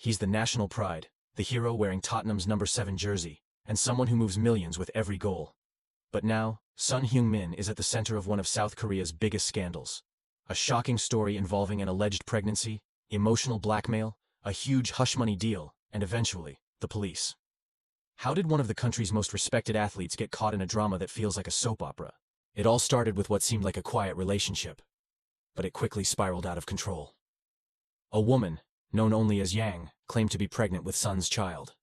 He's the national pride, the hero wearing Tottenham's number 7 jersey, and someone who moves millions with every goal. But now, Son Heung-min is at the center of one of South Korea's biggest scandals. A shocking story involving an alleged pregnancy, emotional blackmail, a huge hush-money deal, and eventually, the police. How did one of the country's most respected athletes get caught in a drama that feels like a soap opera? It all started with what seemed like a quiet relationship, but it quickly spiraled out of control. A woman, known only as Yang, claimed to be pregnant with Son's child.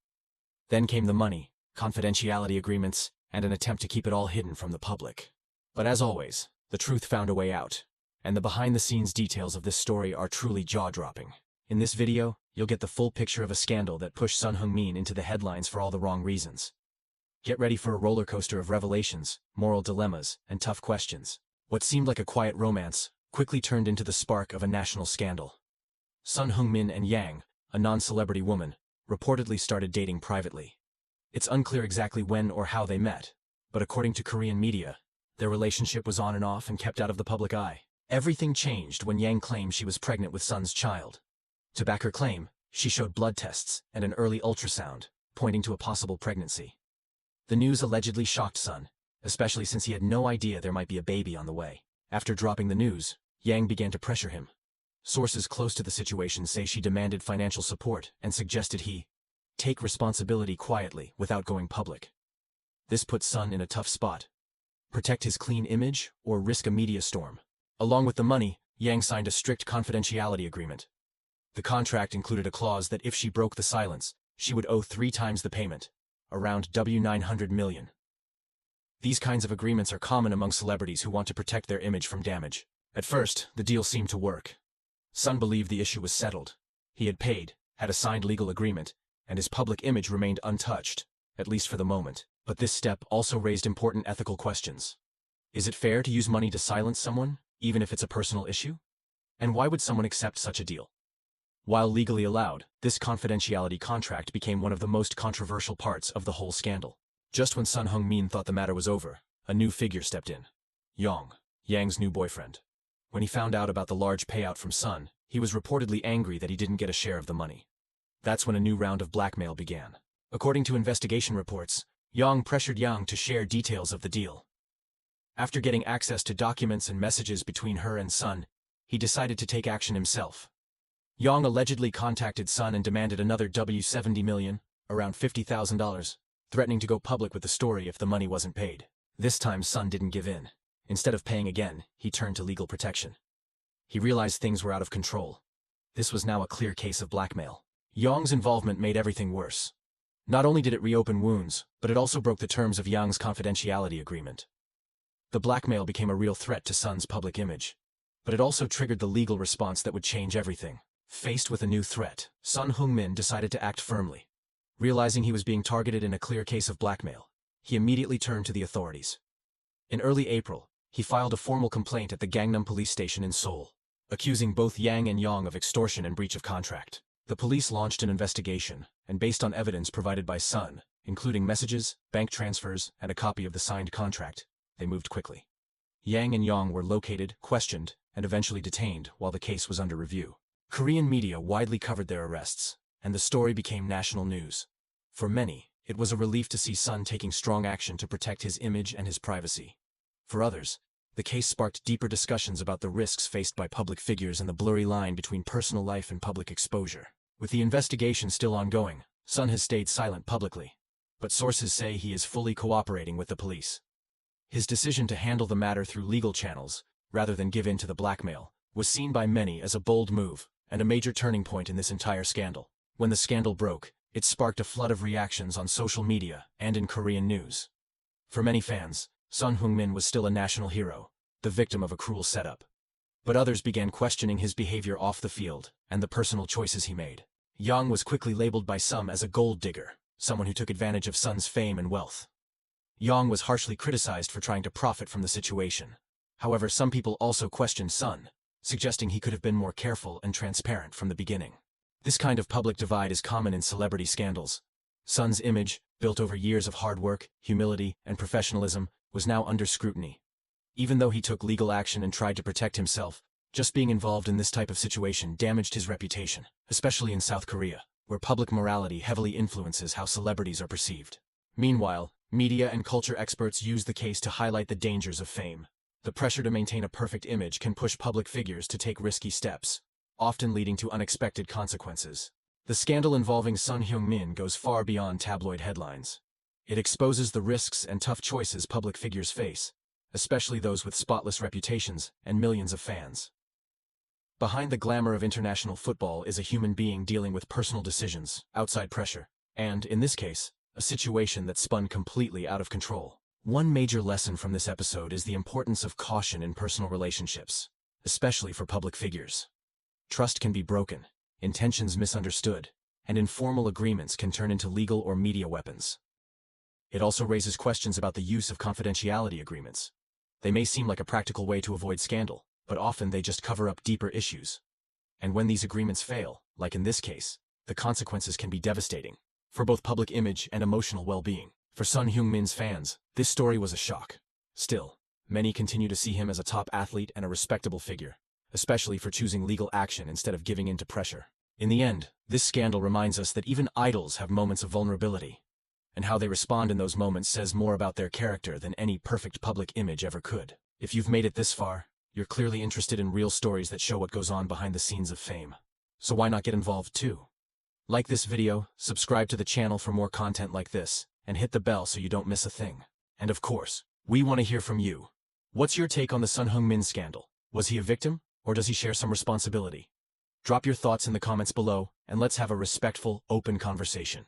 Then came the money, confidentiality agreements, and an attempt to keep it all hidden from the public. But as always, the truth found a way out, and the behind-the-scenes details of this story are truly jaw-dropping. In this video, you'll get the full picture of a scandal that pushed Son Heung-min into the headlines for all the wrong reasons. Get ready for a roller coaster of revelations, moral dilemmas, and tough questions. What seemed like a quiet romance quickly turned into the spark of a national scandal. Son Heung-min and Yang, a non-celebrity woman, reportedly started dating privately. It's unclear exactly when or how they met, but according to Korean media, their relationship was on and off and kept out of the public eye. Everything changed when Yang claimed she was pregnant with Son's child. To back her claim, she showed blood tests and an early ultrasound, pointing to a possible pregnancy. The news allegedly shocked Son, especially since he had no idea there might be a baby on the way. After dropping the news, Yang began to pressure him. Sources close to the situation say she demanded financial support and suggested he take responsibility quietly without going public. This put Son in a tough spot. Protect his clean image or risk a media storm. Along with the money, Yang signed a strict confidentiality agreement. The contract included a clause that if she broke the silence, she would owe 3 times the payment, around $900 million. These kinds of agreements are common among celebrities who want to protect their image from damage. At first, the deal seemed to work. Son believed the issue was settled. He had paid, had a signed legal agreement, and his public image remained untouched, at least for the moment. But this step also raised important ethical questions. Is it fair to use money to silence someone, even if it's a personal issue? And why would someone accept such a deal? While legally allowed, this confidentiality contract became one of the most controversial parts of the whole scandal. Just when Son Heung-min thought the matter was over, a new figure stepped in. Yang's new boyfriend. When he found out about the large payout from Son, he was reportedly angry that he didn't get a share of the money. That's when a new round of blackmail began. According to investigation reports, Yang pressured Yang to share details of the deal. After getting access to documents and messages between her and Son, he decided to take action himself. Yang allegedly contacted Son and demanded another $70 million, around $50,000, threatening to go public with the story if the money wasn't paid. This time Son didn't give in. Instead of paying again, he turned to legal protection. He realized things were out of control. This was now a clear case of blackmail. Yang's involvement made everything worse. Not only did it reopen wounds, but it also broke the terms of Yang's confidentiality agreement. The blackmail became a real threat to Son's public image. But it also triggered the legal response that would change everything. Faced with a new threat, Son Heung-min decided to act firmly. Realizing he was being targeted in a clear case of blackmail, he immediately turned to the authorities. In early April, he filed a formal complaint at the Gangnam police station in Seoul, accusing both Yang and Yang of extortion and breach of contract. The police launched an investigation, and based on evidence provided by Son, including messages, bank transfers, and a copy of the signed contract, they moved quickly. Yang and Yang were located, questioned, and eventually detained while the case was under review. Korean media widely covered their arrests, and the story became national news. For many, it was a relief to see Son taking strong action to protect his image and his privacy. For others, the case sparked deeper discussions about the risks faced by public figures and the blurry line between personal life and public exposure. With the investigation still ongoing, Son has stayed silent publicly, but sources say he is fully cooperating with the police. His decision to handle the matter through legal channels, rather than give in to the blackmail, was seen by many as a bold move and a major turning point in this entire scandal. When the scandal broke, it sparked a flood of reactions on social media and in Korean news. For many fans, Son Heung-min was still a national hero, the victim of a cruel setup. But others began questioning his behavior off the field and the personal choices he made. Yang was quickly labeled by some as a gold digger, someone who took advantage of Son's fame and wealth. Yang was harshly criticized for trying to profit from the situation. However, some people also questioned Son, suggesting he could have been more careful and transparent from the beginning. This kind of public divide is common in celebrity scandals. Son's image, built over years of hard work, humility, and professionalism, was now under scrutiny. Even though he took legal action and tried to protect himself, just being involved in this type of situation damaged his reputation, especially in South Korea, where public morality heavily influences how celebrities are perceived. Meanwhile, media and culture experts use the case to highlight the dangers of fame. The pressure to maintain a perfect image can push public figures to take risky steps, often leading to unexpected consequences. The scandal involving Son Heung-min goes far beyond tabloid headlines. It exposes the risks and tough choices public figures face, especially those with spotless reputations and millions of fans. Behind the glamour of international football is a human being dealing with personal decisions, outside pressure, and, in this case, a situation that spun completely out of control. One major lesson from this episode is the importance of caution in personal relationships, especially for public figures. Trust can be broken, intentions misunderstood, and informal agreements can turn into legal or media weapons. It also raises questions about the use of confidentiality agreements. They may seem like a practical way to avoid scandal, but often they just cover up deeper issues. And when these agreements fail, like in this case, the consequences can be devastating, for both public image and emotional well-being. For Son Heung-min's fans, this story was a shock. Still, many continue to see him as a top athlete and a respectable figure, especially for choosing legal action instead of giving in to pressure. In the end, this scandal reminds us that even idols have moments of vulnerability, and how they respond in those moments says more about their character than any perfect public image ever could. If you've made it this far, you're clearly interested in real stories that show what goes on behind the scenes of fame. So why not get involved too? Like this video, subscribe to the channel for more content like this, and hit the bell so you don't miss a thing. And of course, we want to hear from you. What's your take on the Son Heung-min scandal? Was he a victim, or does he share some responsibility? Drop your thoughts in the comments below, and let's have a respectful, open conversation.